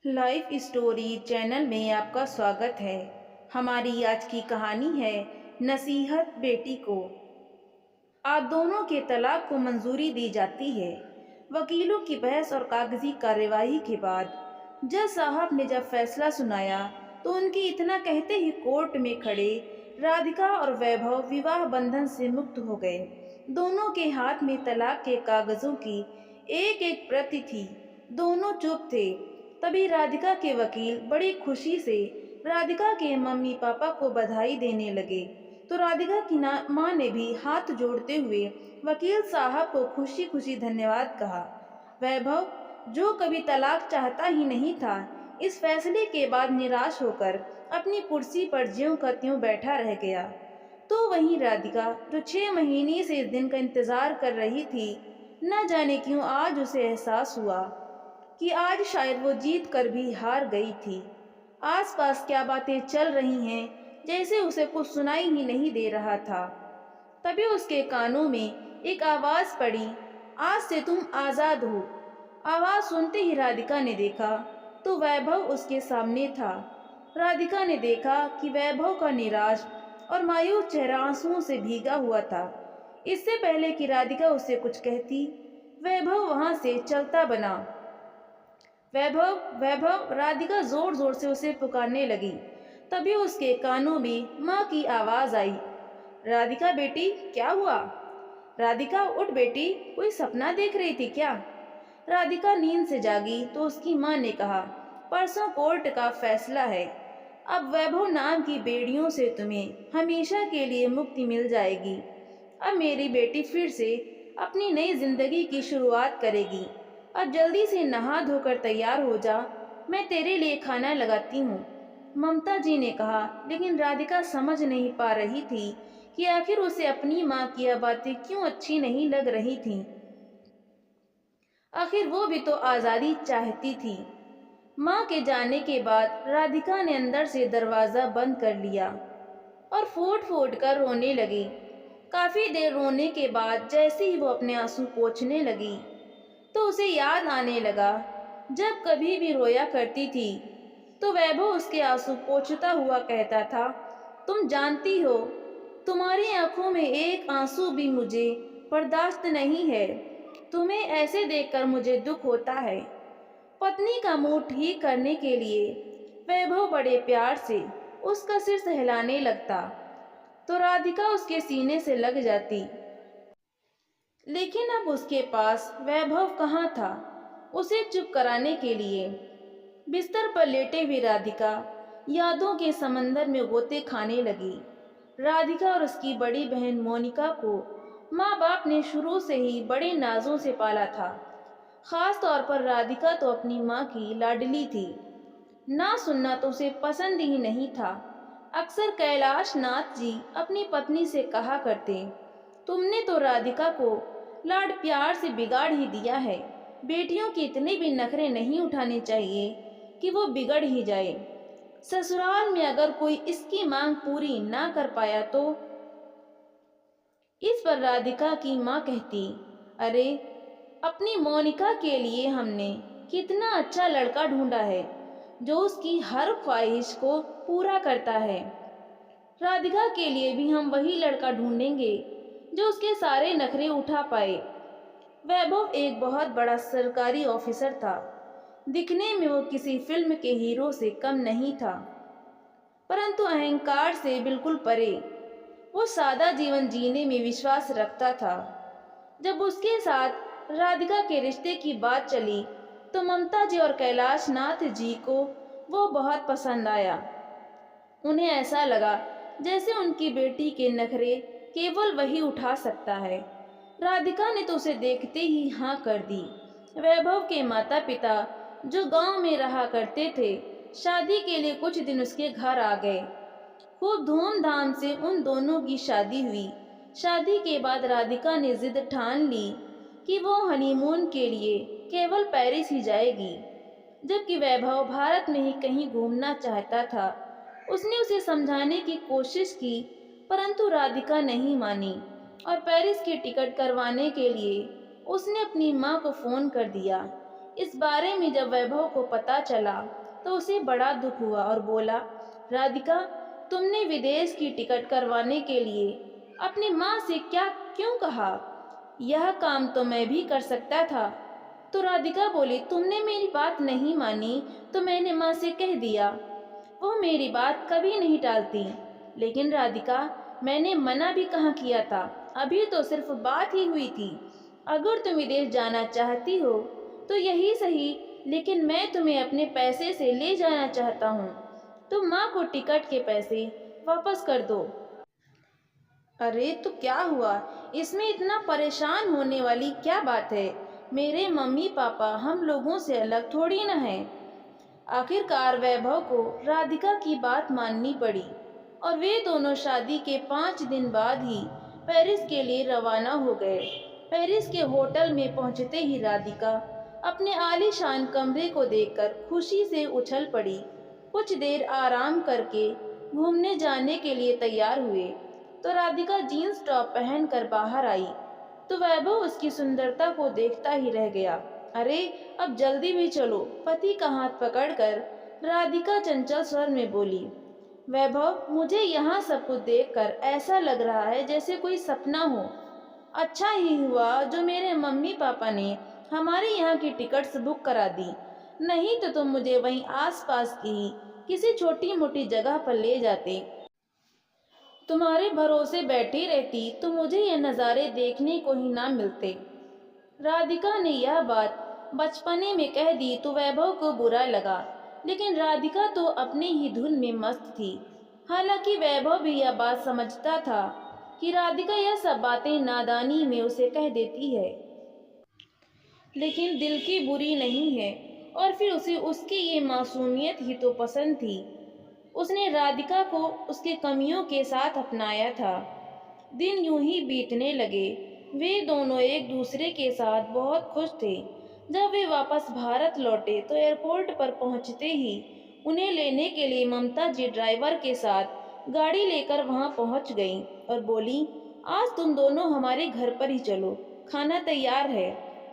Life story channel में आपका स्वागत है। हमारी आज की कहानी है नसीहत बेटी को। आप दोनों के तलाक को मंजूरी दी जाती है। वकीलों की बहस और कागजी कार्यवाही के बाद जज साहब ने जब फैसला सुनाया तो उनकी इतना कहते ही कोर्ट में खड़े राधिका और वैभव विवाह बंधन से मुक्त हो गए। दोनों के हाथ में तलाक के कागजों की एक एक प्रति थी। दोनों चुप थे। तभी राधिका के वकील बड़ी खुशी से राधिका के मम्मी पापा को बधाई देने लगे। तो राधिका की माँ ने भी हाथ जोड़ते हुए वकील साहब को खुशी खुशी धन्यवाद कहा। वैभव, जो कभी तलाक चाहता ही नहीं था, इस फैसले के बाद निराश होकर अपनी कुर्सी पर ज्यों का त्यों बैठा रह गया। तो वहीं राधिका, जो 6 महीने से इस दिन का इंतजार कर रही थी, न जाने क्यों आज उसे एहसास हुआ कि आज शायद वो जीत कर भी हार गई थी। आसपास क्या बातें चल रही हैं, जैसे उसे कुछ सुनाई ही नहीं दे रहा था। तभी उसके कानों में एक आवाज पड़ी, आज से तुम आजाद हो। आवाज सुनते ही राधिका ने देखा तो वैभव उसके सामने था। राधिका ने देखा कि वैभव का निराश और मायूस चेहरा आंसुओं से भीगा हुआ था। इससे पहले कि राधिका उसे कुछ कहती, वैभव वहां से चलता बना। वैभव, वैभव, राधिका जोर जोर से उसे पुकारने लगी। तभी उसके कानों में माँ की आवाज आई, राधिका बेटी, क्या हुआ? राधिका उठ बेटी, कोई सपना देख रही थी क्या? राधिका नींद से जागी तो उसकी माँ ने कहा, परसों कोर्ट का फैसला है। अब वैभव नाम की बेड़ियों से तुम्हें हमेशा के लिए मुक्ति मिल जाएगी। अब मेरी बेटी फिर से अपनी नई जिंदगी की शुरुआत करेगी। अब जल्दी से नहा धोकर तैयार हो जा, मैं तेरे लिए खाना लगाती हूँ। ममता जी ने कहा, लेकिन राधिका समझ नहीं पा रही थी कि आखिर उसे अपनी माँ की यह बातें क्यों अच्छी नहीं लग रही थीं। आखिर वो भी तो आज़ादी चाहती थी। माँ के जाने के बाद राधिका ने अंदर से दरवाज़ा बंद कर लिया और फूट फूट कर रोने लगी। काफ़ी देर रोने के बाद जैसे ही वो अपने आंसू पोंछने लगी तो उसे याद आने लगा, जब कभी भी रोया करती थी तो वैभव उसके आंसू पोंछता हुआ कहता था, तुम जानती हो, तुम्हारी आंखों में एक आंसू भी मुझे बर्दाश्त नहीं है। तुम्हें ऐसे देखकर मुझे दुख होता है। पत्नी का मूड ठीक करने के लिए वैभव बड़े प्यार से उसका सिर सहलाने लगता तो राधिका उसके सीने से लग जाती। लेकिन अब उसके पास वैभव कहाँ था उसे चुप कराने के लिए। बिस्तर पर लेटे हुई राधिका यादों के समंदर में गोते खाने लगी। राधिका और उसकी बड़ी बहन मोनिका को माँ बाप ने शुरू से ही बड़े नाजों से पाला था। खास तौर पर राधिका तो अपनी माँ की लाडली थी। ना सुनना तो उसे पसंद ही नहीं था। अक्सर कैलाश नाथ जी अपनी पत्नी से कहा करते, तुमने तो राधिका को लाड प्यार से बिगाड़ ही दिया है। बेटियों के इतने भी नखरे नहीं उठाने चाहिए कि वो बिगड़ ही जाए। ससुराल में अगर कोई इसकी मांग पूरी ना कर पाया तो। इस पर राधिका की माँ कहती, अरे, अपनी मोनिका के लिए हमने कितना अच्छा लड़का ढूंढा है जो उसकी हर ख्वाहिश को पूरा करता है। राधिका के लिए भी हम वही लड़का ढूंढेंगे जो उसके सारे नखरे उठा पाए। वैभव एक बहुत बड़ा सरकारी ऑफिसर था। दिखने में वो किसी फिल्म के हीरो से कम नहीं था, परंतु अहंकार से बिल्कुल परे। वो सादा जीवन जीने में विश्वास रखता था। जब उसके साथ राधिका के रिश्ते की बात चली तो ममता जी और कैलाश नाथ जी को वो बहुत पसंद आया। उन्हें ऐसा लगा जैसे उनकी बेटी के नखरे केवल वही उठा सकता है। राधिका ने तो उसे देखते ही हाँ कर दी। वैभव के माता पिता, जो गांव में रहा करते थे, शादी के लिए कुछ दिन उसके घर आ गए। खूब धूमधाम से उन दोनों की शादी हुई। शादी के बाद राधिका ने जिद ठान ली कि वो हनीमून के लिए केवल पेरिस ही जाएगी, जबकि वैभव भारत में ही कहीं घूमना चाहता था। उसने उसे समझाने की कोशिश की, परंतु राधिका नहीं मानी और पेरिस की टिकट करवाने के लिए उसने अपनी माँ को फ़ोन कर दिया। इस बारे में जब वैभव को पता चला तो उसे बड़ा दुख हुआ और बोला, राधिका, तुमने विदेश की टिकट करवाने के लिए अपनी माँ से क्या क्यों कहा? यह काम तो मैं भी कर सकता था। तो राधिका बोली, तुमने मेरी बात नहीं मानी तो मैंने माँ से कह दिया। वो मेरी बात कभी नहीं टालती। लेकिन राधिका, मैंने मना भी कहाँ किया था, अभी तो सिर्फ बात ही हुई थी। अगर तुम विदेश जाना चाहती हो तो यही सही, लेकिन मैं तुम्हें अपने पैसे से ले जाना चाहता हूँ। तुम माँ को टिकट के पैसे वापस कर दो। अरे तो क्या हुआ, इसमें इतना परेशान होने वाली क्या बात है? मेरे मम्मी पापा हम लोगों से अलग थोड़ी ना है। आखिरकार वैभव को राधिका की बात माननी पड़ी और वे दोनों शादी के 5 दिन बाद ही पेरिस के लिए रवाना हो गए। पेरिस के होटल में पहुंचते ही राधिका अपने आलीशान कमरे को देखकर खुशी से उछल पड़ी। कुछ देर आराम करके घूमने जाने के लिए तैयार हुए तो राधिका जीन्स टॉप पहनकर बाहर आई तो वैभव उसकी सुंदरता को देखता ही रह गया। अरे अब जल्दी भी चलो, पति का हाथ पकड़कर राधिका चंचल स्वर में बोली। वैभव, मुझे यहाँ सब कुछ देखकर ऐसा लग रहा है जैसे कोई सपना हो। अच्छा ही हुआ जो मेरे मम्मी पापा ने हमारे यहाँ की टिकट्स बुक करा दी, नहीं तो तुम मुझे वहीं आसपास की ही किसी छोटी मोटी जगह पर ले जाते। तुम्हारे भरोसे बैठी रहती तो मुझे ये नज़ारे देखने को ही ना मिलते। राधिका ने यह बात बचपने में कह दी तो वैभव को बुरा लगा, लेकिन राधिका तो अपनी ही धुन में मस्त थी। हालांकि वैभव भी यह बात समझता था कि राधिका यह सब बातें नादानी में उसे कह देती है, लेकिन दिल की बुरी नहीं है। और फिर उसे उसकी ये मासूमियत ही तो पसंद थी। उसने राधिका को उसके कमियों के साथ अपनाया था। दिन यूं ही बीतने लगे। वे दोनों एक दूसरे के साथ बहुत खुश थे। जब वे वापस भारत लौटे तो एयरपोर्ट पर पहुंचते ही उन्हें लेने के लिए ममता जी ड्राइवर के साथ गाड़ी लेकर वहां पहुंच गईं और बोली, आज तुम दोनों हमारे घर पर ही चलो, खाना तैयार है।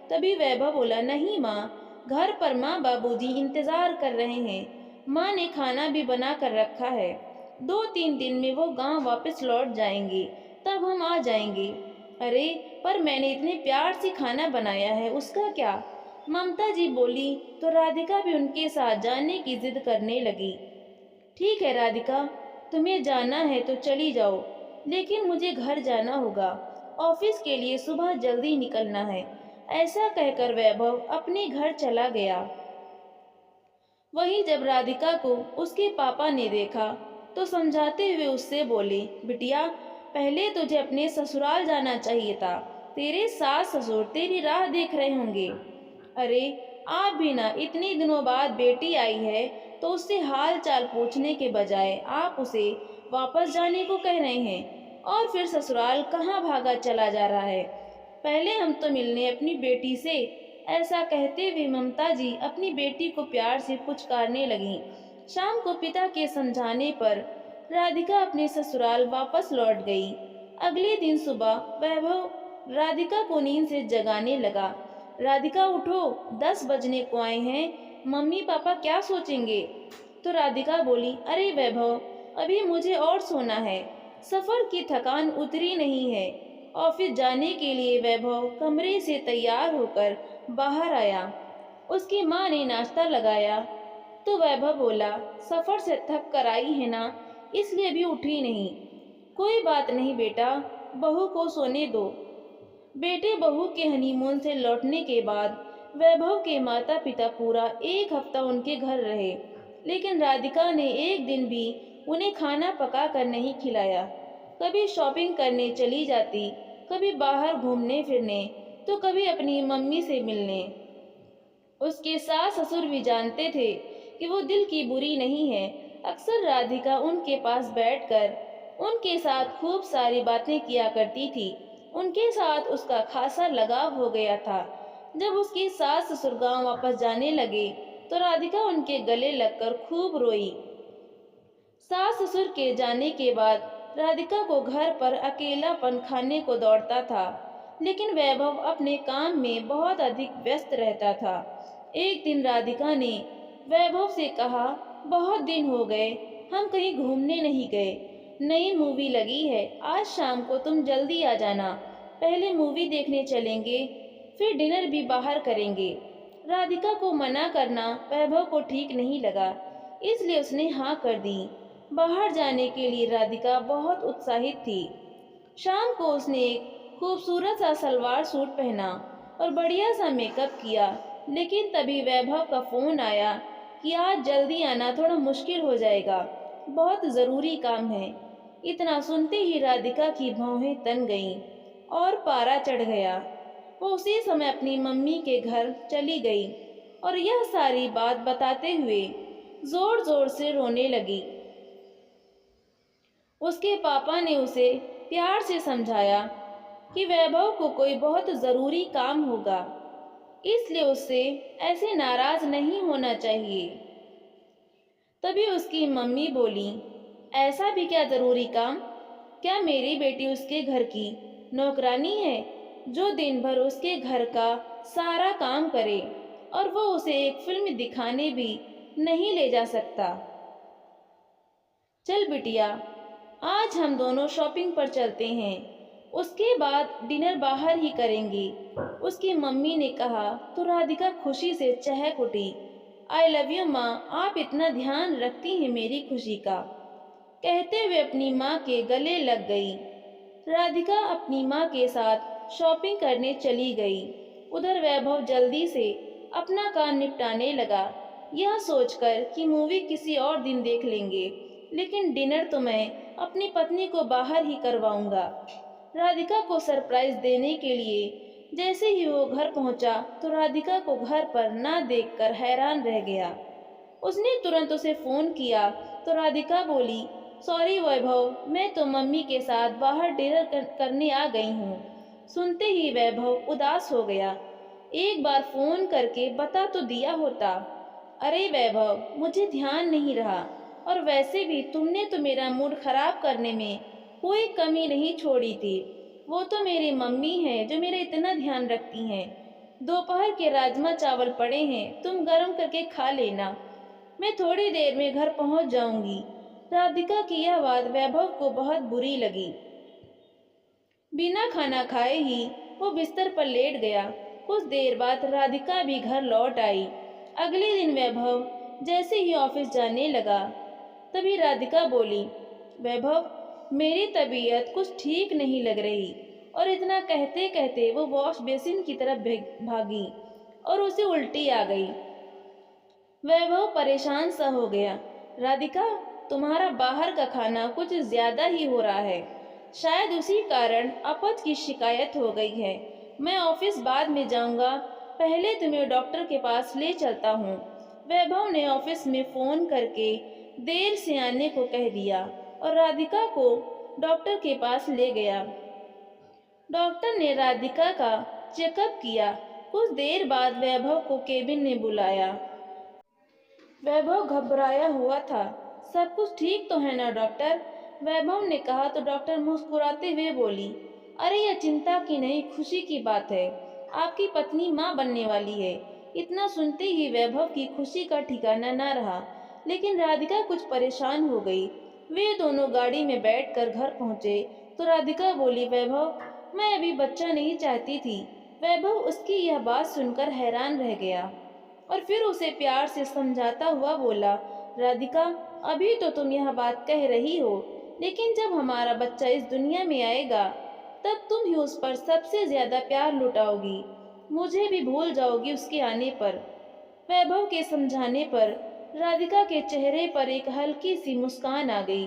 तभी वैभव बोला, नहीं माँ, घर पर माँ बाबूजी इंतजार कर रहे हैं। माँ ने खाना भी बना कर रखा है। 2-3 दिन में वो गांव वापस लौट जाएंगे, तब हम आ जाएंगे। अरे पर मैंने इतने प्यार से खाना बनाया है, उसका क्या? ममता जी बोली तो राधिका भी उनके साथ जाने की जिद करने लगी। ठीक है राधिका, तुम्हें जाना है तो चली जाओ, लेकिन मुझे घर जाना होगा, ऑफिस के लिए सुबह जल्दी निकलना है। ऐसा कहकर वैभव अपने घर चला गया। वहीं जब राधिका को उसके पापा ने देखा तो समझाते हुए उससे बोले, बिटिया, पहले तुझे अपने ससुराल जाना चाहिए था। तेरे सास ससुर तेरी राह देख रहे होंगे। अरे आप भी ना, इतने दिनों बाद बेटी आई है तो उससे हाल चाल पूछने के बजाय आप उसे वापस जाने को कह रहे हैं। और फिर ससुराल कहाँ भागा चला जा रहा है? पहले हम तो मिलने अपनी बेटी से। ऐसा कहते हुए ममता जी अपनी बेटी को प्यार से पुचकारने लगीं। शाम को पिता के समझाने पर राधिका अपने ससुराल वापस लौट गई। अगले दिन सुबह वैभव राधिका को नींद से जगाने लगा। राधिका उठो, 10 बजने को आए हैं, मम्मी पापा क्या सोचेंगे? तो राधिका बोली, अरे वैभव, अभी मुझे और सोना है, सफर की थकान उतरी नहीं है। ऑफिस जाने के लिए वैभव कमरे से तैयार होकर बाहर आया। उसकी माँ ने नाश्ता लगाया तो वैभव बोला, सफर से थक कर आई है ना, इसलिए अभी उठी नहीं। कोई बात नहीं बेटा, बहू को सोने दो। बेटे बहू के हनीमून से लौटने के बाद वैभव के माता पिता पूरा 1 हफ्ता उनके घर रहे, लेकिन राधिका ने एक दिन भी उन्हें खाना पका कर नहीं खिलाया। कभी शॉपिंग करने चली जाती, कभी बाहर घूमने फिरने, तो कभी अपनी मम्मी से मिलने। उसके सास ससुर भी जानते थे कि वो दिल की बुरी नहीं है। अक्सर राधिका उनके पास बैठकर उनके साथ खूब सारी बातें किया करती थी। उनके साथ उसका खासा लगाव हो गया था। जब उसकी सास ससुर गांव वापस जाने लगे तो राधिका उनके गले लगकर खूब रोई। सास ससुर के जाने के बाद राधिका को घर पर अकेलापन खाने को दौड़ता था, लेकिन वैभव अपने काम में बहुत अधिक व्यस्त रहता था। एक दिन राधिका ने वैभव से कहा, बहुत दिन हो गए हम कहीं घूमने नहीं गए। नई मूवी लगी है, आज शाम को तुम जल्दी आ जाना। पहले मूवी देखने चलेंगे, फिर डिनर भी बाहर करेंगे। राधिका को मना करना वैभव को ठीक नहीं लगा, इसलिए उसने हाँ कर दी। बाहर जाने के लिए राधिका बहुत उत्साहित थी। शाम को उसने एक खूबसूरत सा सलवार सूट पहना और बढ़िया सा मेकअप किया, लेकिन तभी वैभव का फोन आया कि आज जल्दी आना थोड़ा मुश्किल हो जाएगा, बहुत ज़रूरी काम है। इतना सुनते ही राधिका की भौहें तन गईं और पारा चढ़ गया। वो उसी समय अपनी मम्मी के घर चली गई और यह सारी बात बताते हुए जोर जोर से रोने लगी। उसके पापा ने उसे प्यार से समझाया कि वैभव को कोई बहुत ज़रूरी काम होगा, इसलिए उससे ऐसे नाराज नहीं होना चाहिए। तभी उसकी मम्मी बोली, ऐसा भी क्या ज़रूरी काम? क्या मेरी बेटी उसके घर की नौकरानी है जो दिन भर उसके घर का सारा काम करे और वो उसे एक फिल्म दिखाने भी नहीं ले जा सकता? चल बिटिया, आज हम दोनों शॉपिंग पर चलते हैं, उसके बाद डिनर बाहर ही करेंगे। उसकी मम्मी ने कहा तो राधिका खुशी से चहक उठी। आई लव यू माँ, आप इतना ध्यान रखती हैं मेरी खुशी का, कहते हुए अपनी माँ के गले लग गई। राधिका अपनी माँ के साथ शॉपिंग करने चली गई। उधर वैभव जल्दी से अपना काम निपटाने लगा, यह सोचकर कि मूवी किसी और दिन देख लेंगे, लेकिन डिनर तो मैं अपनी पत्नी को बाहर ही करवाऊंगा। राधिका को सरप्राइज देने के लिए जैसे ही वो घर पहुंचा तो राधिका को घर पर ना देखकर हैरान रह गया। उसने तुरंत उसे फोन किया तो राधिका बोली, सॉरी वैभव, मैं तो मम्मी के साथ बाहर डिनर करने आ गई हूँ। सुनते ही वैभव उदास हो गया। एक बार फोन करके बता तो दिया होता। अरे वैभव, मुझे ध्यान नहीं रहा, और वैसे भी तुमने तो मेरा मूड खराब करने में कोई कमी नहीं छोड़ी थी। वो तो मेरी मम्मी है जो मेरा इतना ध्यान रखती हैं। दोपहर के राजमा चावल पड़े हैं, तुम गर्म करके खा लेना, मैं थोड़ी देर में घर पहुंच जाऊंगी। राधिका की यह बात वैभव को बहुत बुरी लगी। बिना खाना खाए ही वो बिस्तर पर लेट गया। कुछ देर बाद राधिका भी घर लौट आई। अगले दिन वैभव जैसे ही ऑफिस जाने लगा, तभी राधिका बोली, वैभव, मेरी तबीयत कुछ ठीक नहीं लग रही। और इतना कहते कहते वो वॉश बेसिन की तरफ भागी और उसे उल्टी आ गई। वैभव परेशान सा हो गया। राधिका, तुम्हारा बाहर का खाना कुछ ज्यादा ही हो रहा है, शायद उसी कारण अपच की शिकायत हो गई है। मैं ऑफिस बाद में जाऊंगा, पहले तुम्हें डॉक्टर के पास ले चलता हूँ। वैभव ने ऑफिस में फोन करके देर से आने को कह दिया और राधिका को डॉक्टर के पास ले गया। डॉक्टर ने राधिका का चेकअप किया। कुछ देर बाद वैभव को केबिन में बुलाया। वैभव घबराया हुआ था। सब कुछ ठीक तो है ना डॉक्टर? वैभव ने कहा तो डॉक्टर मुस्कुराते हुए बोली, अरे यह चिंता की नहीं, खुशी की बात है, आपकी पत्नी माँ बनने वाली है। इतना सुनते ही वैभव की खुशी का ठिकाना न रहा, लेकिन राधिका कुछ परेशान हो गई। वे दोनों गाड़ी में बैठकर घर पहुंचे तो राधिका बोली, वैभव, मैं अभी बच्चा नहीं चाहती थी। वैभव उसकी यह बात सुनकर हैरान रह गया और फिर उसे प्यार से समझाता हुआ बोला, राधिका, अभी तो तुम यह बात कह रही हो, लेकिन जब हमारा बच्चा इस दुनिया में आएगा तब तुम ही उस पर सबसे ज्यादा प्यार लुटाओगी, मुझे भी भूल जाओगी उसके आने पर। वैभव के समझाने पर राधिका के चेहरे पर एक हल्की सी मुस्कान आ गई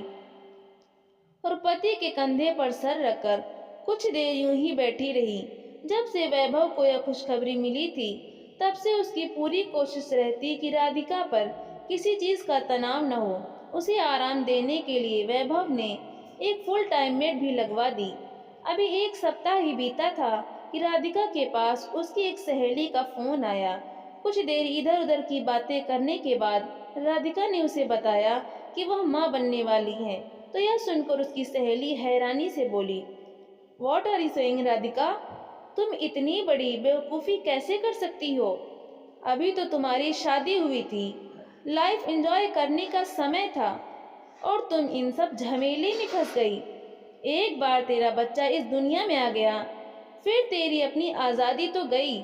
और पति के कंधे पर सर रखकर कुछ देर यूं ही बैठी रही। जब से वैभव को यह खुशखबरी मिली थी, तब से उसकी पूरी कोशिश रहती कि राधिका पर किसी चीज का तनाव न हो। उसे आराम देने के लिए वैभव ने एक फुल टाइम मेड भी लगवा दी। अभी एक सप्ताह ही बीता था कि राधिका के पास उसकी एक सहेली का फोन आया। कुछ देर इधर उधर की बातें करने के बाद राधिका ने उसे बताया कि वह माँ बनने वाली है। तो यह सुनकर उसकी सहेली हैरानी से बोली, what are you saying Radhika, तुम इतनी बड़ी बेवकूफ़ी कैसे कर सकती हो? अभी तो तुम्हारी शादी हुई थी, लाइफ एंजॉय करने का समय था, और तुम इन सब झमेले में फंस गई। एक बार तेरा बच्चा इस दुनिया में आ गया, फिर तेरी अपनी आज़ादी तो गई।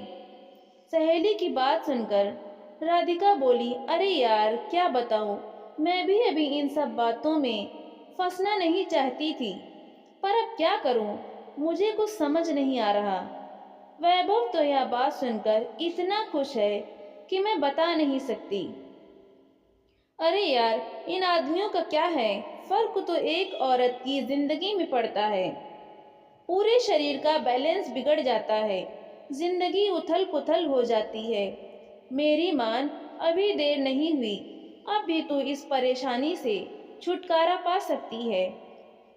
सहेली की बात सुनकर राधिका बोली, अरे यार क्या बताऊं, मैं भी अभी इन सब बातों में फंसना नहीं चाहती थी, पर अब क्या करूं, मुझे कुछ समझ नहीं आ रहा। वैभव तो यह बात सुनकर इतना खुश है कि मैं बता नहीं सकती। अरे यार, इन आदमियों का क्या है, फर्क तो एक औरत की जिंदगी में पड़ता है। पूरे शरीर का बैलेंस बिगड़ जाता है, जिंदगी उथल पुथल हो जाती है। मेरी मान, अभी देर नहीं हुई, अब भी तू इस परेशानी से छुटकारा पा सकती है।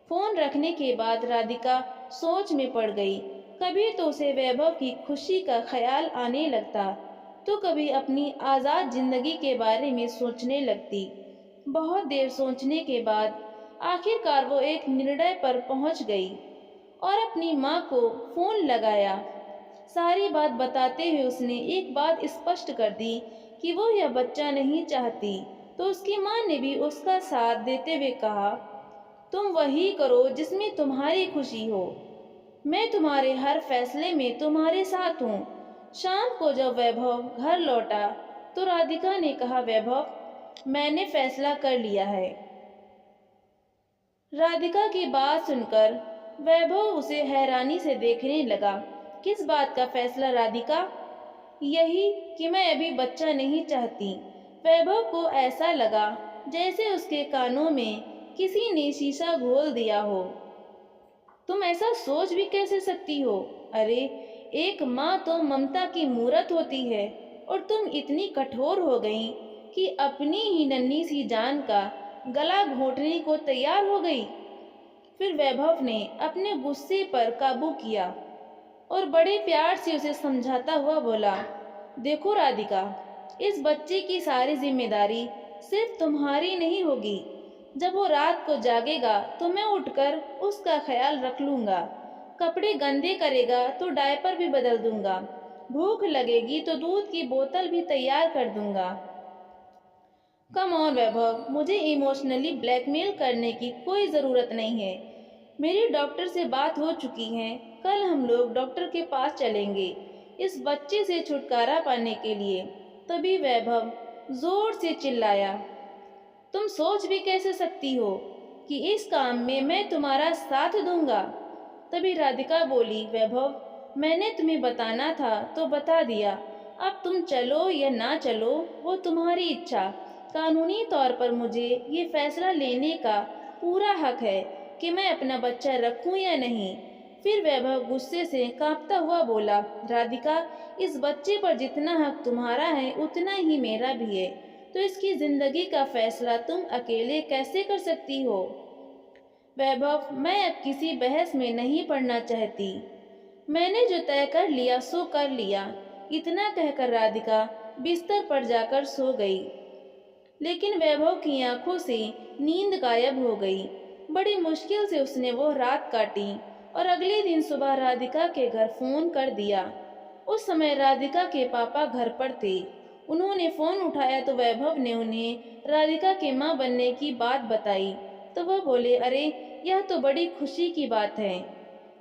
फोन रखने के बाद राधिका सोच में पड़ गई। कभी तो उसे वैभव की खुशी का ख्याल आने लगता, तो कभी अपनी आज़ाद जिंदगी के बारे में सोचने लगती। बहुत देर सोचने के बाद आखिरकार वो एक निर्णय पर पहुंच गई और अपनी माँ को फोन लगाया। सारी बात बताते हुए उसने एक बात स्पष्ट कर दी कि वो यह बच्चा नहीं चाहती। तो उसकी माँ ने भी उसका साथ देते हुए कहा, तुम वही करो जिसमें तुम्हारी खुशी हो, मैं तुम्हारे हर फैसले में तुम्हारे साथ हूँ। शाम को जब वैभव घर लौटा तो राधिका ने कहा, वैभव, मैंने फैसला कर लिया है। राधिका की बात सुनकर वैभव उसे हैरानी से देखने लगा। किस बात का फैसला राधिका? यही कि मैं अभी बच्चा नहीं चाहती। वैभव को ऐसा लगा जैसे उसके कानों में किसी ने शीशा घोल दिया हो। तुम ऐसा सोच भी कैसे सकती हो? अरे, एक माँ तो ममता की मूरत होती है, और तुम इतनी कठोर हो गई कि अपनी ही नन्ही सी जान का गला घोटने को तैयार हो गई। फिर वैभव ने अपने गुस्से पर काबू किया और बड़े प्यार से उसे समझाता हुआ बोला, देखो राधिका, इस बच्चे की सारी जिम्मेदारी सिर्फ तुम्हारी नहीं होगी। जब वो रात को जागेगा तो मैं उठकर उसका ख्याल रख लूंगा। कपड़े गंदे करेगा तो डायपर भी बदल दूंगा। भूख लगेगी तो दूध की बोतल भी तैयार कर दूंगा। कम ऑन वैभव, मुझे इमोशनली ब्लैकमेल करने की कोई ज़रूरत नहीं है। मेरी डॉक्टर से बात हो चुकी है, कल हम लोग डॉक्टर के पास चलेंगे इस बच्चे से छुटकारा पाने के लिए। तभी वैभव जोर से चिल्लाया, तुम सोच भी कैसे सकती हो कि इस काम में मैं तुम्हारा साथ दूंगा? तभी राधिका बोली, वैभव, मैंने तुम्हें बताना था तो बता दिया। अब तुम चलो या ना चलो वो तुम्हारी इच्छा। कानूनी तौर पर मुझे ये फैसला लेने का पूरा हक है कि मैं अपना बच्चा रखूं या नहीं। फिर वैभव गुस्से से कांपता हुआ बोला, राधिका, इस बच्चे पर जितना हक तुम्हारा है उतना ही मेरा भी है, तो इसकी जिंदगी का फैसला तुम अकेले कैसे कर सकती हो? वैभव, मैं अब किसी बहस में नहीं पड़ना चाहती। मैंने जो तय कर लिया सो कर लिया। इतना कहकर राधिका बिस्तर पर जाकर सो गई। लेकिन वैभव की आंखों से नींद गायब हो गई। बड़ी मुश्किल से उसने वो रात काटी और अगले दिन सुबह राधिका के घर फोन कर दिया। उस समय राधिका के पापा घर पर थे। उन्होंने फोन उठाया तो वैभव ने उन्हें राधिका के माँ बनने की बात बताई। तो वह बोले, अरे, यह तो बड़ी खुशी की बात है,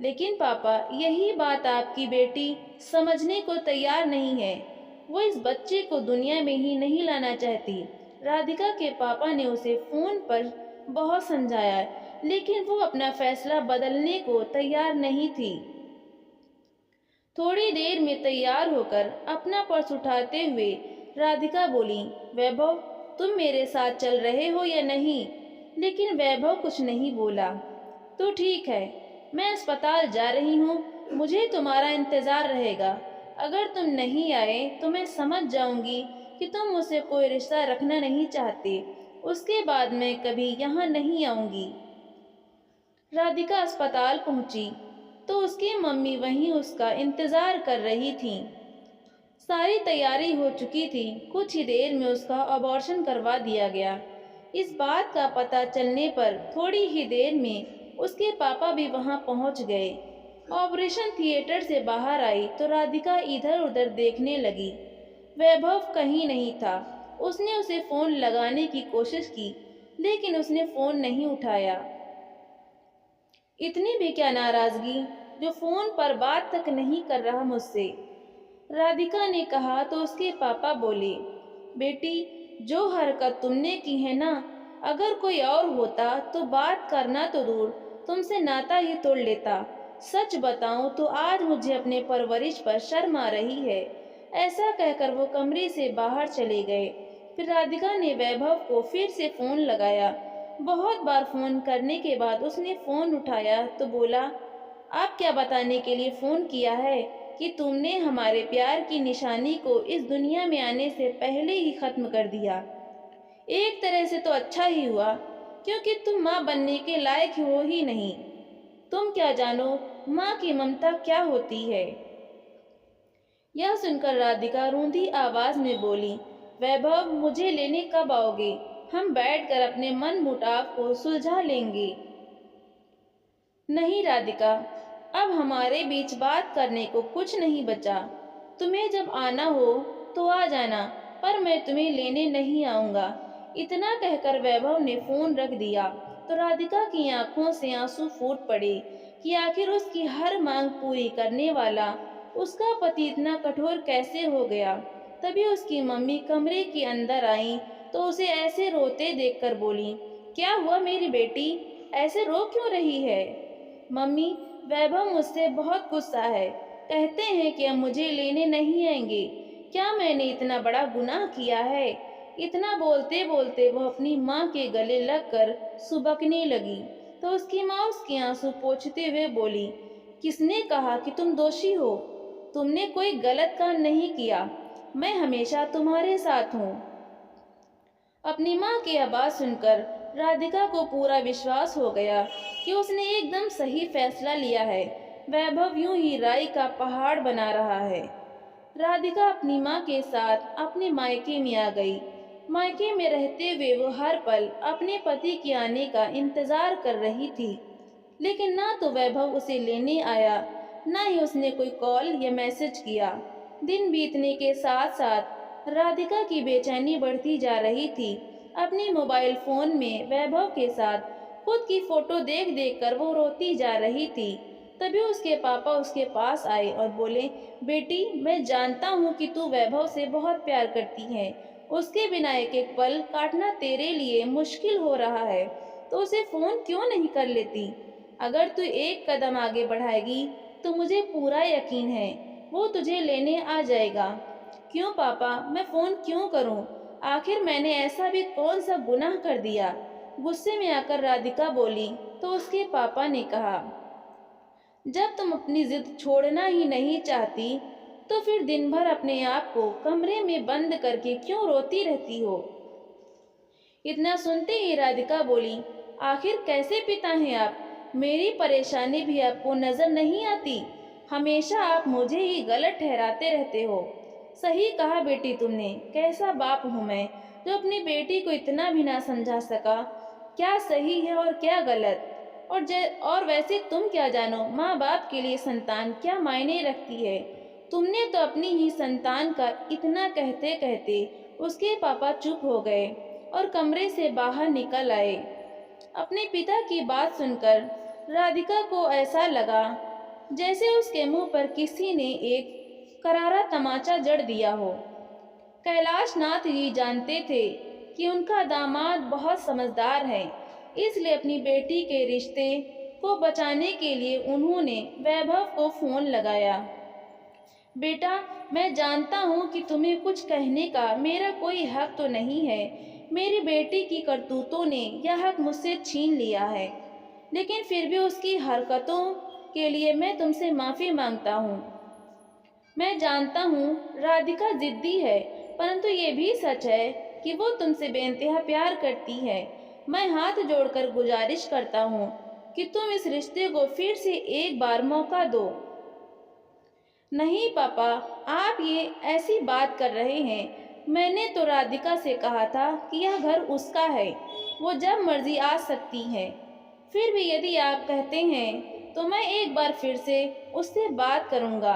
लेकिन पापा, यही बात आपकी बेटी समझने को तैयार नहीं है। वो इस बच्चे को दुनिया में ही नहीं लाना चाहती। राधिका के पापा ने उसे फोन पर बहुत समझाया, लेकिन वो अपना फैसला बदलने को तैयार नहीं थी। थोड़ी देर में तैयार होकर अपना पर्स उठाते हुए राधिका बोली, वैभव, तुम मेरे साथ चल रहे हो या नहीं? लेकिन वैभव कुछ नहीं बोला। तो ठीक है, मैं अस्पताल जा रही हूँ, मुझे तुम्हारा इंतज़ार रहेगा। अगर तुम नहीं आए तो मैं समझ जाऊंगी कि तुम मुझसे कोई रिश्ता रखना नहीं चाहते। उसके बाद मैं कभी यहाँ नहीं आऊंगी। राधिका अस्पताल पहुंची तो उसकी मम्मी वहीं उसका इंतजार कर रही थी। सारी तैयारी हो चुकी थी। कुछ ही देर में उसका अबॉर्शन करवा दिया गया। इस बात का पता चलने पर थोड़ी ही देर में उसके पापा भी वहां पहुंच गए। ऑपरेशन थिएटर से बाहर आई तो राधिका इधर उधर देखने लगी। वैभव कहीं नहीं था। उसने उसे फ़ोन लगाने की कोशिश की, लेकिन उसने फ़ोन नहीं उठाया। इतनी भी क्या नाराज़गी, जो फ़ोन पर बात तक नहीं कर रहा मुझसे, राधिका ने कहा तो उसके पापा बोले, बेटी, जो हरकत तुमने की है ना, अगर कोई और होता तो बात करना तो दूर, तुमसे नाता ही तोड़ लेता। सच बताऊं तो आज मुझे अपने परवरिश पर शर्म आ रही है। ऐसा कहकर वो कमरे से बाहर चले गए। फिर राधिका ने वैभव को फिर से फोन लगाया। बहुत बार फोन करने के बाद उसने फोन उठाया तो बोला, आप क्या बताने के लिए फोन किया है कि तुमने हमारे प्यार की निशानी को इस दुनिया में आने से पहले ही खत्म कर दिया। एक तरह से तो अच्छा ही हुआ, क्योंकि तुम माँ बनने के लायक हो ही नहीं। तुम क्या जानो माँ की ममता क्या होती है। यह सुनकर राधिका रूंधी आवाज में बोली, वैभव, मुझे लेने कब आओगे? हम बैठकर अपने मन मुटाव को सुलझा लेंगे। नहीं राधिका, अब हमारे बीच बात करने को कुछ नहीं बचा। तुम्हें जब आना हो तो आ जाना, पर मैं तुम्हें लेने नहीं आऊंगा। इतना कहकर वैभव ने फोन रख दिया तो राधिका की आंखों से आंसू फूट पड़े कि आखिर उसकी हर मांग पूरी करने वाला उसका पति इतना कठोर कैसे हो गया। तभी उसकी मम्मी कमरे के अंदर आई तो उसे ऐसे रोते देखकर बोली, क्या हुआ मेरी बेटी, ऐसे रो क्यों रही है? मम्मी, वैभव मुझसे बहुत गुस्सा है। कहते हैं कि अब मुझे लेने नहीं आएंगे। क्या मैंने इतना बड़ा गुनाह किया है? इतना बोलते बोलते वह अपनी माँ के गले लगकर सुबकने लगी तो उसकी माँ उसके आंसू पोंछते हुए बोली, किसने कहा कि तुम दोषी हो? तुमने कोई गलत काम नहीं किया। मैं हमेशा तुम्हारे साथ हूँ। अपनी माँ की आवाज़ सुनकर राधिका को पूरा विश्वास हो गया कि उसने एकदम सही फैसला लिया है। वैभव यूं ही राई का पहाड़ बना रहा है। राधिका अपनी माँ के साथ अपने मायके में आ गई। मायके में रहते हुए वो हर पल अपने पति के आने का इंतजार कर रही थी, लेकिन ना तो वैभव उसे लेने आया, ना ही उसने कोई कॉल या मैसेज किया। दिन बीतने के साथ साथ राधिका की बेचैनी बढ़ती जा रही थी। अपने मोबाइल फोन में वैभव के साथ खुद की फोटो देख देख कर वो रोती जा रही थी। तभी उसके पापा उसके पास आए और बोले, बेटी, मैं जानता हूँ कि तू वैभव से बहुत प्यार करती है। उसके बिना एक एक पल काटना तेरे लिए मुश्किल हो रहा है, तो उसे फोन क्यों नहीं कर लेती? अगर तू एक कदम आगे बढ़ाएगी तो मुझे पूरा यकीन है वो तुझे लेने आ जाएगा। क्यों पापा, मैं फोन क्यों करूं? आखिर मैंने ऐसा भी कौन सा गुनाह कर दिया? गुस्से में आकर राधिका बोली तो उसके पापा ने कहा, जब तुम अपनी जिद छोड़ना ही नहीं चाहती तो फिर दिन भर अपने आप को कमरे में बंद करके क्यों रोती रहती हो? इतना सुनते ही राधिका बोली, आखिर कैसे पिता हैं आप? मेरी परेशानी भी आपको नजर नहीं आती? हमेशा आप मुझे ही गलत ठहराते रहते हो। सही कहा बेटी तुमने, कैसा बाप हूँ मैं जो अपनी बेटी को इतना भी ना समझा सका, क्या सही है और क्या गलत। और वैसे तुम क्या जानो माँ बाप के लिए संतान क्या मायने रखती है। तुमने तो अपनी ही संतान का इतना कहते कहते उसके पापा चुप हो गए और कमरे से बाहर निकल आए। अपने पिता की बात सुनकर राधिका को ऐसा लगा जैसे उसके मुंह पर किसी ने एक करारा तमाचा जड़ दिया हो। कैलाश नाथ जी जानते थे कि उनका दामाद बहुत समझदार है, इसलिए अपनी बेटी के रिश्ते को बचाने के लिए उन्होंने वैभव को फोन लगाया। बेटा, मैं जानता हूँ कि तुम्हें कुछ कहने का मेरा कोई हक तो नहीं है। मेरी बेटी की करतूतों ने यह हक मुझसे छीन लिया है, लेकिन फिर भी उसकी हरकतों के लिए मैं तुमसे माफ़ी मांगता हूँ। मैं जानता हूँ राधिका जिद्दी है, परंतु ये भी सच है कि वो तुमसे बेइंतहा प्यार करती है। मैं हाथ जोड़कर गुजारिश करता हूँ कि तुम इस रिश्ते को फिर से एक बार मौका दो। नहीं पापा, आप ये ऐसी बात कर रहे हैं। मैंने तो राधिका से कहा था कि यह घर उसका है, वो जब मर्जी आ सकती है। फिर भी यदि आप कहते हैं तो मैं एक बार फिर से उससे बात करूंगा।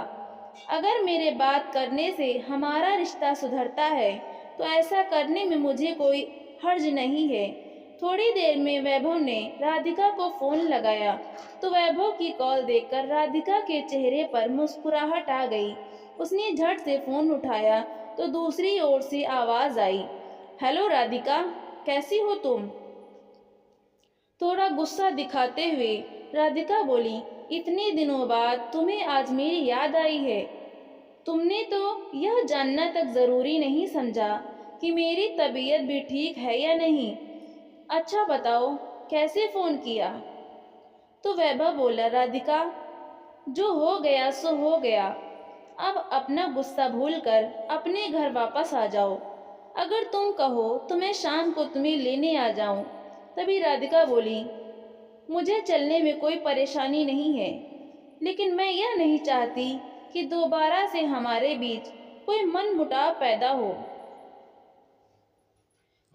अगर मेरे बात करने से हमारा रिश्ता सुधरता है तो ऐसा करने में मुझे कोई हर्ज नहीं है। थोड़ी देर में वैभव ने राधिका को फोन लगाया तो वैभव की कॉल देखकर राधिका के चेहरे पर मुस्कुराहट आ गई। उसने झट से फोन उठाया तो दूसरी ओर से आवाज आई, हेलो राधिका, कैसी हो तुम? थोड़ा गुस्सा दिखाते हुए राधिका बोली, इतने दिनों बाद तुम्हें आज मेरी याद आई है। तुमने तो यह जानना तक जरूरी नहीं समझा कि मेरी तबीयत भी ठीक है या नहीं। अच्छा बताओ, कैसे फोन किया? तो वैभव बोला, राधिका, जो हो गया सो हो गया। अब अपना गुस्सा भूलकर अपने घर वापस आ जाओ। अगर तुम कहो तो मैं शाम को तुम्हें लेने आ जाऊं। तभी राधिका बोली, मुझे चलने में कोई परेशानी नहीं है, लेकिन मैं यह नहीं चाहती कि दोबारा से हमारे बीच कोई मनमुटाव पैदा हो।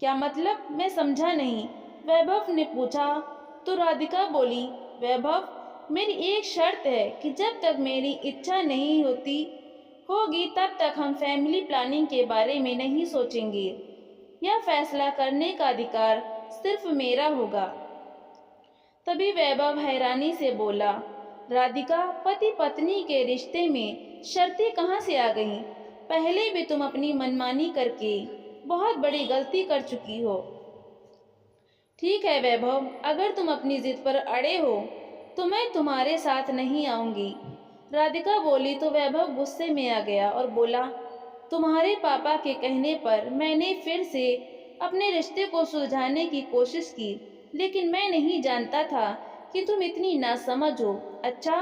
क्या मतलब? मैं समझा नहीं, वैभव ने पूछा। तो राधिका बोली, वैभव, मेरी एक शर्त है कि जब तक मेरी इच्छा नहीं होगी तब तक हम फैमिली प्लानिंग के बारे में नहीं सोचेंगे। यह फैसला करने का अधिकार सिर्फ मेरा होगा। तभी वैभव हैरानी से बोला, राधिका, पति पत्नी के रिश्ते में शर्तें कहाँ से आ गईं? पहले भी तुम अपनी मनमानी करके बहुत बड़ी गलती कर चुकी हो। ठीक है वैभव, अगर तुम अपनी जिद पर अड़े हो तो मैं तुम्हारे साथ नहीं आऊंगी। राधिका बोली तो वैभव गुस्से में आ गया और बोला, तुम्हारे पापा के कहने पर मैंने फिर से अपने रिश्ते को सुलझाने की कोशिश की, लेकिन मैं नहीं जानता था कि तुम इतनी नासमझ हो। अच्छा,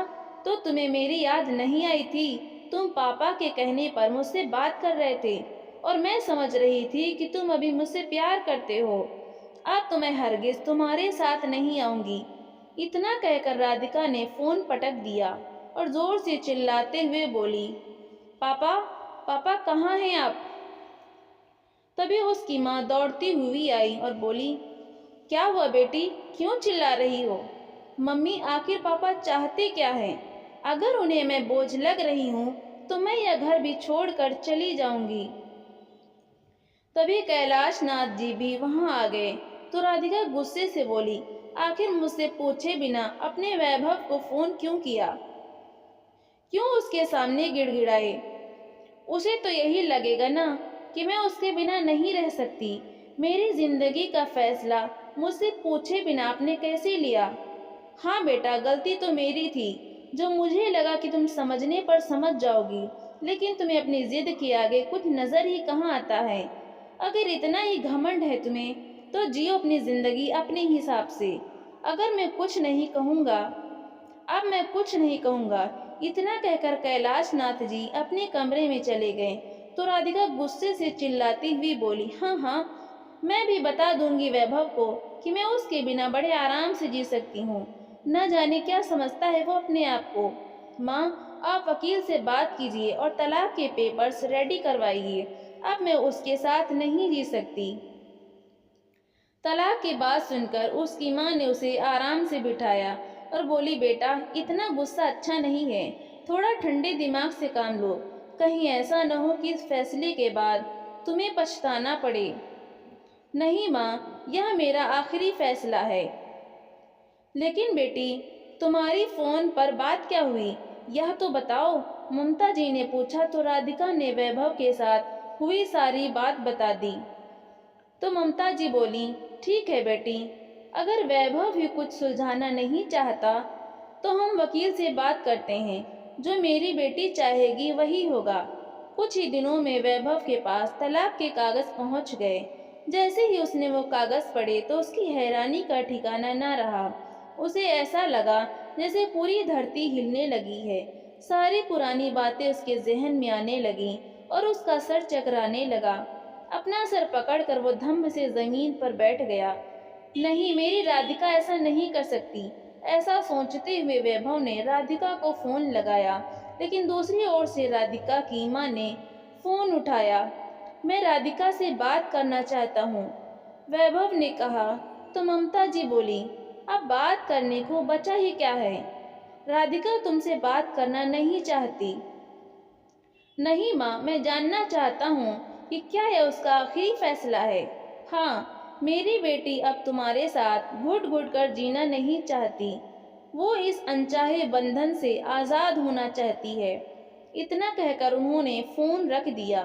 तो तुम्हें मेरी याद नहीं आई थी? तुम पापा के कहने पर मुझसे बात कर रहे थे और मैं समझ रही थी कि तुम अभी मुझसे प्यार करते हो। अब तो मैं हरगिज तुम्हारे साथ नहीं आऊंगी। इतना कहकर राधिका ने फोन पटक दिया और जोर से चिल्लाते हुए बोली, पापा, पापा कहाँ हैं आप? तभी उसकी माँ दौड़ती हुई आई और बोली, क्या हुआ बेटी, क्यों चिल्ला रही हो? मम्मी, आखिर पापा चाहते क्या हैं? अगर उन्हें मैं बोझ लग रही हूँ तो मैं यह घर भी छोड़कर चली जाऊंगी। तभी कैलाश नाथ जी भी वहां आ गए तो राधिका गुस्से से बोली, आखिर मुझसे पूछे बिना अपने वैभव को फोन क्यों किया? क्यों उसके सामने गिड़गिड़ाए? उसे तो यही लगेगा ना कि मैं उसके बिना नहीं रह सकती। मेरी जिंदगी का फैसला मुझसे पूछे बिना आपने कैसे लिया? हाँ बेटा, गलती तो मेरी थी, जो मुझे लगा कि तुम समझने पर समझ जाओगी, लेकिन तुम्हें अपनी जिद के आगे कुछ नजर ही कहाँ आता है। अगर इतना ही घमंड है तुम्हें तो जियो अपनी जिंदगी अपने हिसाब से। अगर मैं कुछ नहीं कहूँगा, अब मैं कुछ नहीं कहूँगा। इतना कहकर कैलाश नाथ जी अपने कमरे में चले गए तो राधिका गुस्से से चिल्लाती हुई बोली, हाँ हाँ, मैं भी बता दूंगी वैभव को कि मैं उसके बिना बड़े आराम से जी सकती हूँ। न जाने क्या समझता है वो अपने आप को। माँ, आप वकील से बात कीजिए और तलाक के पेपर्स रेडी करवाइए। अब मैं उसके साथ नहीं जी सकती। तलाक की बात सुनकर उसकी माँ ने उसे आराम से बिठाया और बोली, बेटा, इतना गुस्सा अच्छा नहीं है, थोड़ा ठंडे दिमाग से काम लो। कहीं ऐसा न हो कि इस फैसले के बाद तुम्हें पछताना पड़े। नहीं माँ, यह मेरा आखिरी फैसला है। लेकिन बेटी, तुम्हारी फोन पर बात क्या हुई, यह तो बताओ, ममता जी ने पूछा तो राधिका ने वैभव के साथ हुई सारी बात बता दी। तो ममता जी बोली, ठीक है बेटी, अगर वैभव भी कुछ सुलझाना नहीं चाहता तो हम वकील से बात करते हैं। जो मेरी बेटी चाहेगी वही होगा। कुछ ही दिनों में वैभव के पास तलाक के कागज पहुंच गए। जैसे ही उसने वो कागज पढ़े तो उसकी हैरानी का ठिकाना न रहा। उसे ऐसा लगा जैसे पूरी धरती हिलने लगी है। सारी पुरानी बातें उसके जहन में आने लगीं और उसका सर चकराने लगा। अपना सर पकड़कर वो धम्म से जमीन पर बैठ गया। नहीं, मेरी राधिका ऐसा नहीं कर सकती। ऐसा सोचते हुए वैभव ने राधिका को फोन लगाया, लेकिन दूसरी ओर से राधिका की माँ ने फोन उठाया। मैं राधिका से बात करना चाहता हूँ, वैभव ने कहा। तो ममता जी बोली, अब बात करने को बचा ही क्या है? राधिका तुमसे बात करना नहीं चाहती। नहीं माँ, मैं जानना चाहता हूँ कि क्या यह उसका आखिरी फैसला है। हाँ, मेरी बेटी अब तुम्हारे साथ घुट घुट कर जीना नहीं चाहती। वो इस अनचाहे बंधन से आज़ाद होना चाहती है। इतना कहकर उन्होंने फोन रख दिया।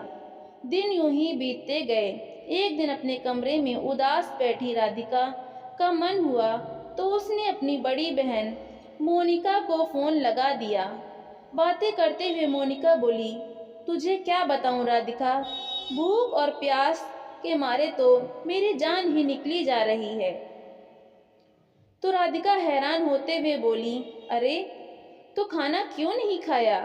दिन यूं ही बीतते गए। एक दिन अपने कमरे में उदास बैठी राधिका का मन हुआ तो उसने अपनी बड़ी बहन मोनिका को फोन लगा दिया। बातें करते हुए मोनिका बोली, तुझे क्या बताऊं राधिका, भूख और प्यास के मारे तो मेरी जान ही निकली जा रही है। तो राधिका हैरान होते हुए बोली, अरे तो खाना क्यों नहीं खाया?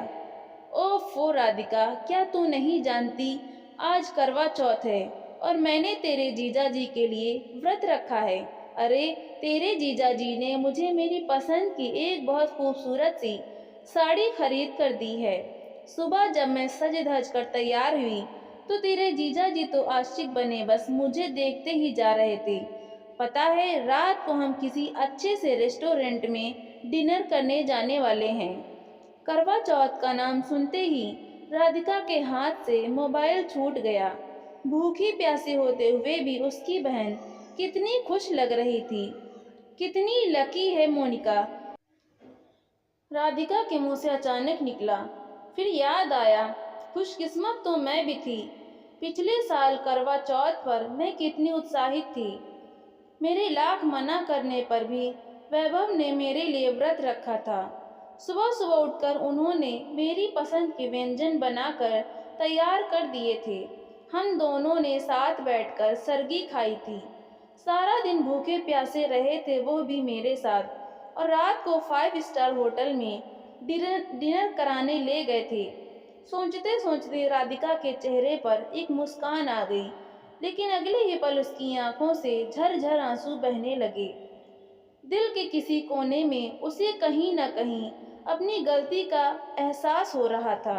ओफो राधिका, क्या तू नहीं जानती, आज करवा चौथ है और मैंने तेरे जीजा जी के लिए व्रत रखा है। अरे तेरे जीजा जी ने मुझे मेरी पसंद की एक बहुत खूबसूरत सी साड़ी खरीद कर दी है। सुबह जब मैं सज धज कर तैयार हुई तो तेरे जीजा जी तो आशिक बने बस मुझे देखते ही जा रहे थे। पता है, रात को हम किसी अच्छे से रेस्टोरेंट में डिनर करने जाने वाले हैं। करवा चौथ का नाम सुनते ही राधिका के हाथ से मोबाइल छूट गया। भूखी प्यासी होते हुए भी उसकी बहन कितनी खुश लग रही थी। कितनी लकी है मोनिका, राधिका के मुंह से अचानक निकला। फिर याद आया, खुशकिस्मत तो मैं भी थी। पिछले साल करवा चौथ पर मैं कितनी उत्साहित थी। मेरे लाख मना करने पर भी वैभव ने मेरे लिए व्रत रखा था। सुबह सुबह उठकर उन्होंने मेरी पसंद के व्यंजन बनाकर तैयार कर दिए थे। हम दोनों ने साथ बैठकर सरगी खाई थी। सारा दिन भूखे प्यासे रहे थे, वो भी मेरे साथ। और रात को 5 स्टार होटल में डिनर कराने ले गए थे। सोचते सोचते राधिका के चेहरे पर एक मुस्कान आ गई, लेकिन अगले ही पल उसकी आंखों से झरझर आंसू बहने लगे। दिल के किसी कोने में उसे कहीं न कहीं अपनी गलती का एहसास हो रहा था।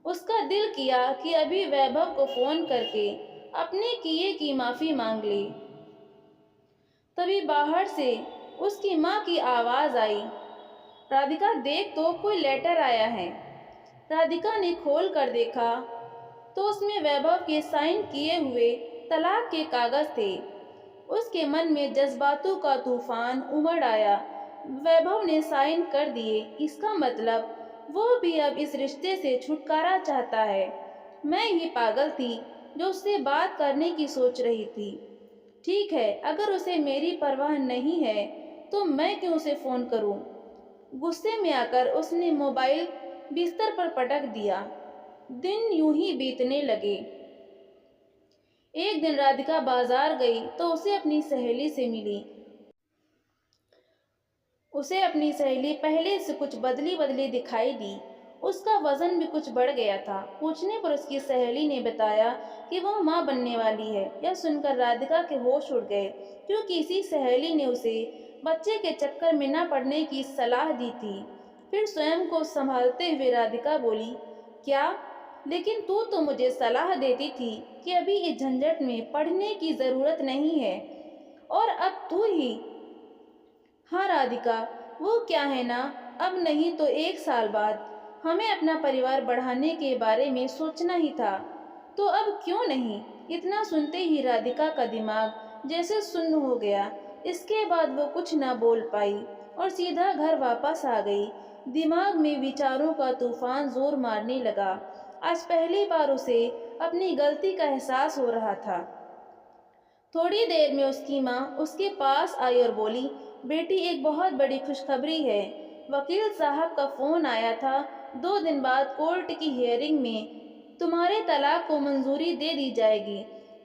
उसका दिल किया कि अभी वैभव को फोन करके अपने किए की माफी मांग ले। तभी बाहर से उसकी माँ की आवाज आई, राधिका देख तो कोई लेटर आया है। राधिका ने खोल कर देखा तो उसमें वैभव के साइन किए हुए तलाक के कागज थे। उसके मन में जज्बातों का तूफान उमड़ आया। वैभव ने साइन कर दिए, इसका मतलब वो भी अब इस रिश्ते से छुटकारा चाहता है। मैं ही पागल थी जो उससे बात करने की सोच रही थी। ठीक है, अगर उसे मेरी परवाह नहीं है तो मैं क्यों उसे फोन करूं? गुस्से में आकर उसने मोबाइल बिस्तर पर पटक दिया। दिन यूं ही बीतने लगे। एक दिन राधिका बाजार गई तो उसे अपनी सहेली पहले से कुछ बदली बदली दिखाई दी। उसका वजन भी कुछ बढ़ गया था। पूछने पर उसकी सहेली ने बताया कि वह मां बनने वाली है। यह सुनकर राधिका के होश उड़ गए, क्योंकि इसी सहेली ने उसे बच्चे के चक्कर में न पड़ने की सलाह दी थी। फिर स्वयं को संभालते हुए राधिका बोली, क्या? लेकिन तू तो मुझे सलाह देती थी कि अभी इस झंझट में पढ़ने की जरूरत नहीं है, और अब तू ही। हाँ राधिका, वो क्या है ना, अब नहीं तो 1 साल बाद हमें अपना परिवार बढ़ाने के बारे में सोचना ही था, तो अब क्यों नहीं? इतना सुनते ही राधिका का दिमाग जैसे सुन्न हो गया। इसके बाद वो कुछ ना बोल पाई और सीधा घर वापस आ गई। दिमाग में विचारों का तूफान जोर मारने लगा। आज पहली बार उसे अपनी गलती का एहसास हो रहा था। थोड़ी देर में उसकी माँ उसके पास आई और बोली, बेटी एक बहुत बड़ी खुशखबरी है। वकील साहब का फोन आया था। 2 दिन बाद कोर्ट की हियरिंग में तुम्हारे तलाक को मंजूरी दे दी जाएगी।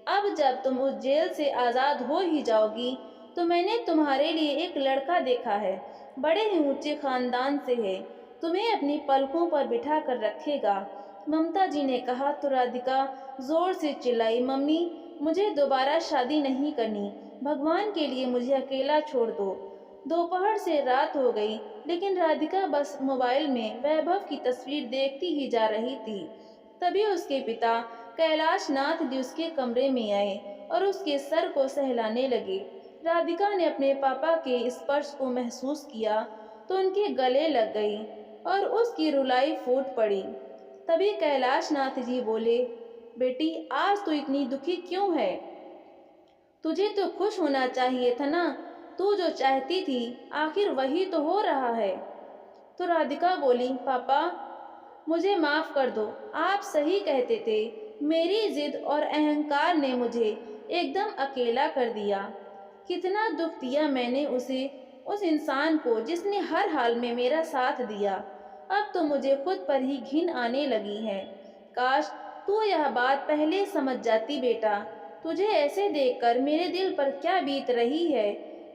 अब जब तुम उस जेल से आज़ाद हो ही जाओगी तो मैंने तुम्हारे लिए एक लड़का देखा है। बड़े ही ऊंचे खानदान से है, तुम्हें अपनी पलकों पर बिठा कर रखेगा। ममता जी ने कहा तो राधिका जोर से चिल्लाई, मम्मी मुझे दोबारा शादी नहीं करनी, भगवान के लिए मुझे अकेला छोड़ दो। दोपहर से रात हो गई, लेकिन राधिका बस मोबाइल में वैभव की तस्वीर देखती ही जा रही थी। तभी उसके पिता कैलाश नाथ जी उसके कमरे में आए और उसके सर को सहलाने लगे। राधिका ने अपने पापा के स्पर्श को महसूस किया तो उनके गले लग गई और उसकी रुलाई फूट पड़ी। तभी कैलाश नाथ जी बोले, बेटी आज तू इतनी दुखी क्यों है? तुझे तो खुश होना चाहिए था ना। तू जो चाहती थी आखिर वही तो हो रहा है। तो राधिका बोली, पापा मुझे माफ कर दो, आप सही कहते थे। मेरी जिद और अहंकार ने मुझे एकदम अकेला कर दिया। कितना दुख दिया मैंने उसे, उस इंसान को जिसने हर हाल में मेरा साथ दिया। अब तो मुझे खुद पर ही घिन आने लगी है। काश तू यह बात पहले समझ जाती बेटा। तुझे ऐसे देखकर मेरे दिल पर क्या बीत रही है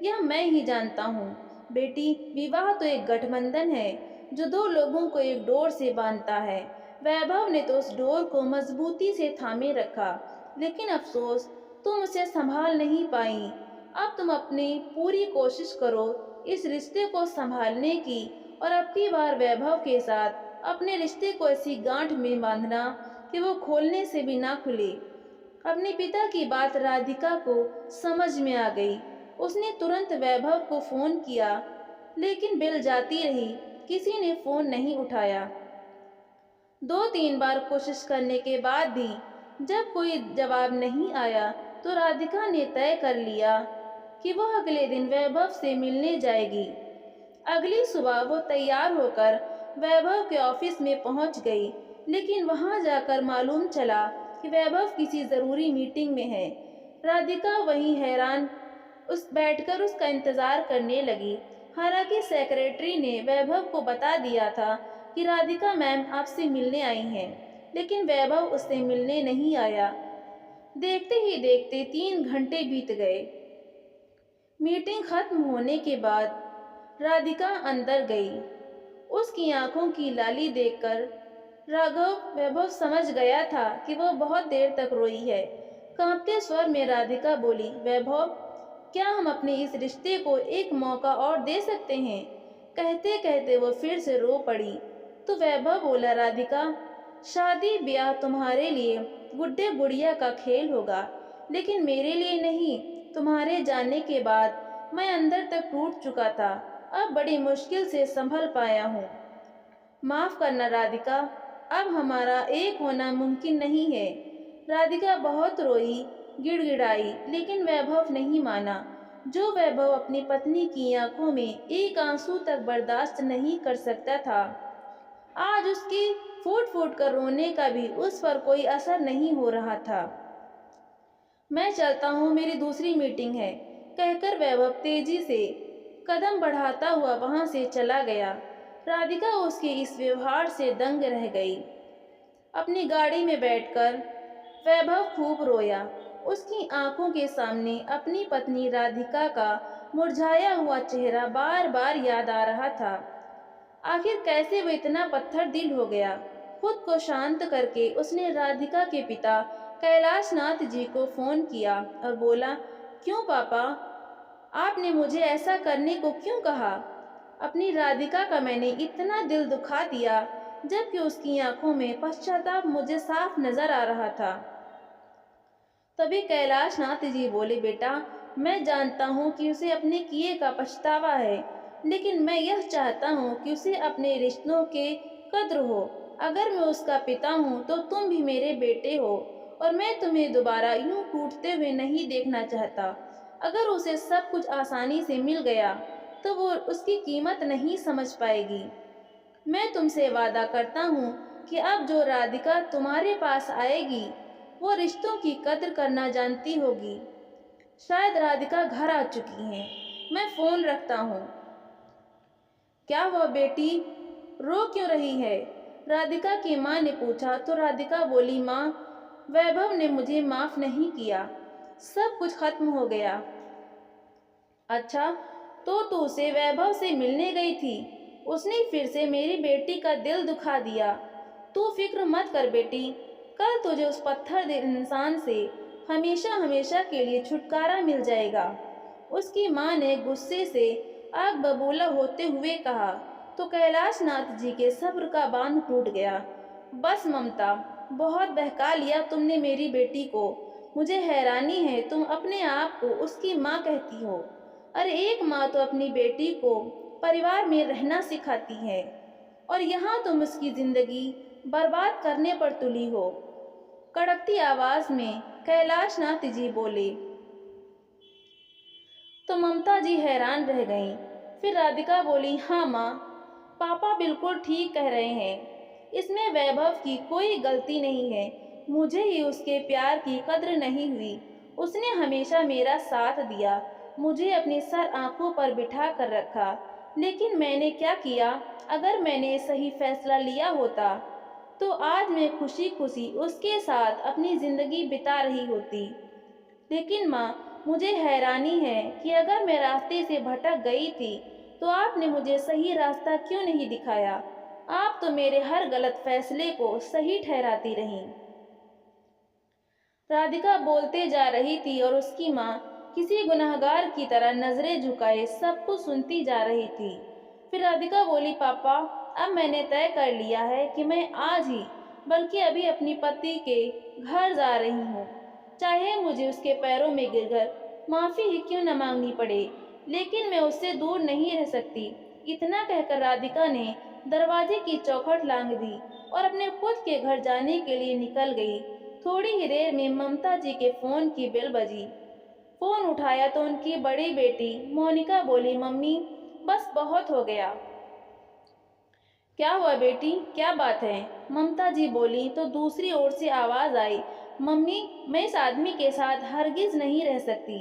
यह मैं ही जानता हूँ। बेटी विवाह तो एक गठबंधन है जो दो लोगों को एक डोर से बांधता है। वैभव ने तो उस डोर को मजबूती से थामे रखा, लेकिन अफसोस तुम उसे संभाल नहीं पाई। अब तुम अपनी पूरी कोशिश करो इस रिश्ते को संभालने की, और अब की बार वैभव के साथ अपने रिश्ते को ऐसी गांठ में बांधना कि वो खोलने से भी ना खुले। अपने पिता की बात राधिका को समझ में आ गई। उसने तुरंत वैभव को फोन किया, लेकिन बेल जाती रही, किसी ने फोन नहीं उठाया। 2-3 बार कोशिश करने के बाद भी जब कोई जवाब नहीं आया तो राधिका ने तय कर लिया कि वह अगले दिन वैभव से मिलने जाएगी। अगली सुबह वो तैयार होकर वैभव के ऑफिस में पहुंच गई, लेकिन वहां जाकर मालूम चला कि वैभव किसी जरूरी मीटिंग में है। राधिका वहीं हैरान उस बैठकर उसका इंतजार करने लगी। हालांकि सेक्रेटरी ने वैभव को बता दिया था कि राधिका मैम आपसे मिलने आई हैं, लेकिन वैभव उससे मिलने नहीं आया। देखते ही देखते 3 घंटे बीत गए। मीटिंग खत्म होने के बाद राधिका अंदर गई। उसकी आंखों की लाली देखकर वैभव समझ गया था कि वह बहुत देर तक रोई है। कांपते स्वर में राधिका बोली, वैभव क्या हम अपने इस रिश्ते को एक मौका और दे सकते हैं? कहते कहते वो फिर से रो पड़ी। तो वैभव बोला, राधिका शादी ब्याह तुम्हारे लिए गुड्डे गुड़िया का खेल होगा, लेकिन मेरे लिए नहीं। तुम्हारे जाने के बाद मैं अंदर तक टूट चुका था, अब बड़ी मुश्किल से संभल पाया हूँ। माफ करना राधिका, अब हमारा एक होना मुमकिन नहीं है। राधिका बहुत रोई, गिड़गिड़ाई, लेकिन वैभव नहीं माना। जो वैभव अपनी पत्नी की आंखों में एक आंसू तक बर्दाश्त नहीं कर सकता था, आज उसके फूट फूट कर रोने का भी उस पर कोई असर नहीं हो रहा था। मैं चलता हूँ, मेरी दूसरी मीटिंग है, कहकर वैभव तेजी से कदम बढ़ाता हुआ वहां से चला गया। राधिका उसके इस व्यवहार से दंग रह गई। अपनी गाड़ी में बैठकर वैभव खूब रोया। उसकी आंखों के सामने अपनी पत्नी राधिका का मुरझाया हुआ चेहरा बार बार याद आ रहा था। आखिर कैसे वो इतना पत्थर दिल हो गया? खुद को शांत करके उसने राधिका के पिता कैलाश नाथ जी को फोन किया और बोला, क्यों पापा, आपने मुझे ऐसा करने को क्यों कहा? अपनी राधिका का मैंने इतना दिल दुखा दिया, जबकि उसकी आंखों में पश्चाताप मुझे साफ नजर आ रहा था। तभी कैलाश नाथ जी बोले, बेटा मैं जानता हूँ कि उसे अपने किए का पछतावा है, लेकिन मैं यह चाहता हूँ कि उसे अपने रिश्तों के कद्र हो। अगर मैं उसका पिता हूँ तो तुम भी मेरे बेटे हो, और मैं तुम्हें दोबारा यूं टूटते हुए नहीं देखना चाहता। अगर उसे सब कुछ आसानी से मिल गया तो वो उसकी कीमत नहीं समझ पाएगी। मैं तुमसे वादा करता हूँ कि अब जो राधिका तुम्हारे पास आएगी वो रिश्तों की कद्र करना जानती होगी। शायद राधिका घर आ चुकी हैं, मैं फोन रखता हूँ। क्या हुआ बेटी, रो क्यों रही है? राधिका की माँ ने पूछा। तो राधिका बोली, माँ वैभव ने मुझे माफ नहीं किया, सब कुछ खत्म हो गया। अच्छा, तो तू उसे वैभव से मिलने गई थी? उसने फिर से मेरी बेटी का दिल दुखा दिया। तू फिक्र मत कर बेटी, कल तुझे उस पत्थर दिल इंसान से हमेशा हमेशा के लिए छुटकारा मिल जाएगा। उसकी माँ ने गुस्से से आग बबूला होते हुए कहा। तो कैलाश नाथ जी के सब्र का बांध टूट गया। बस ममता, बहुत बहका लिया तुमने मेरी बेटी को। मुझे हैरानी है तुम अपने आप को उसकी माँ कहती हो। अरे एक माँ तो अपनी बेटी को परिवार में रहना सिखाती है, और यहाँ तुम उसकी जिंदगी बर्बाद करने पर तुली हो। कड़कती आवाज में कैलाश नाथ जी बोले। तो ममता जी हैरान रह गईं। फिर राधिका बोली, हाँ माँ, पापा बिल्कुल ठीक कह रहे हैं। इसमें वैभव की कोई गलती नहीं है। मुझे ही उसके प्यार की कद्र नहीं हुई। उसने हमेशा मेरा साथ दिया, मुझे अपनी सर आंखों पर बिठा कर रखा। लेकिन मैंने क्या किया? अगर मैंने सही फैसला लिया होता तो आज मैं खुशी खुशी उसके साथ अपनी जिंदगी बिता रही होती। लेकिन माँ, मुझे हैरानी है कि अगर मैं रास्ते से भटक गई थी तो आपने मुझे सही रास्ता क्यों नहीं दिखाया? आप तो मेरे हर गलत फैसले को सही ठहराती रहीं। राधिका बोलते जा रही थी और उसकी माँ किसी गुनहगार की तरह नजरें झुकाए सब कुछ सुनती जा रही थी। फिर राधिका बोली, पापा, अब मैंने तय कर लिया है कि मैं आज ही, बल्कि अभी अपनी पति के घर जा रही हूँ। चाहे मुझे उसके पैरों में गिरकर माफी ही क्यों न मांगनी पड़े, लेकिन मैं उससे दूर नहीं रह सकती। इतना कहकर राधिका ने दरवाजे की चौखट लांघ दी और अपने खुद के घर जाने के लिए निकल गई। थोड़ी ही देर में ममता जी के फोन की बेल बजी। फोन उठाया तो उनकी बड़ी बेटी मोनिका बोली, मम्मी, बस बहुत हो गया। क्या हुआ बेटी, क्या बात है? ममता जी बोली तो दूसरी ओर से आवाज आई, मम्मी, मैं इस आदमी के साथ हरगिज नहीं रह सकती।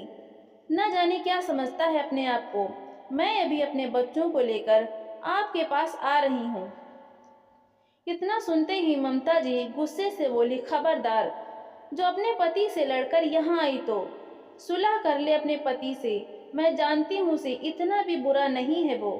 न जाने क्या समझता है अपने आप को। मैं अभी अपने बच्चों को लेकर आपके पास आ रही हूँ। इतना सुनते ही ममता जी गुस्से से बोली, खबरदार, जो अपने पति से लड़कर यहाँ आई तो सुलह कर ले अपने पति से। मैं जानती हूँ उसे इतना भी बुरा नहीं है वो।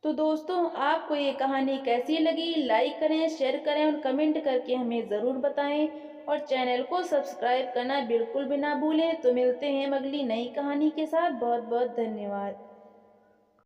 तो दोस्तों, आपको ये कहानी कैसी लगी? लाइक करें, शेयर करें और कमेंट करके हमें ज़रूर बताएं। और चैनल को सब्सक्राइब करना बिल्कुल भी ना भूलें। तो मिलते हैं अगली नई कहानी के साथ। बहुत बहुत धन्यवाद।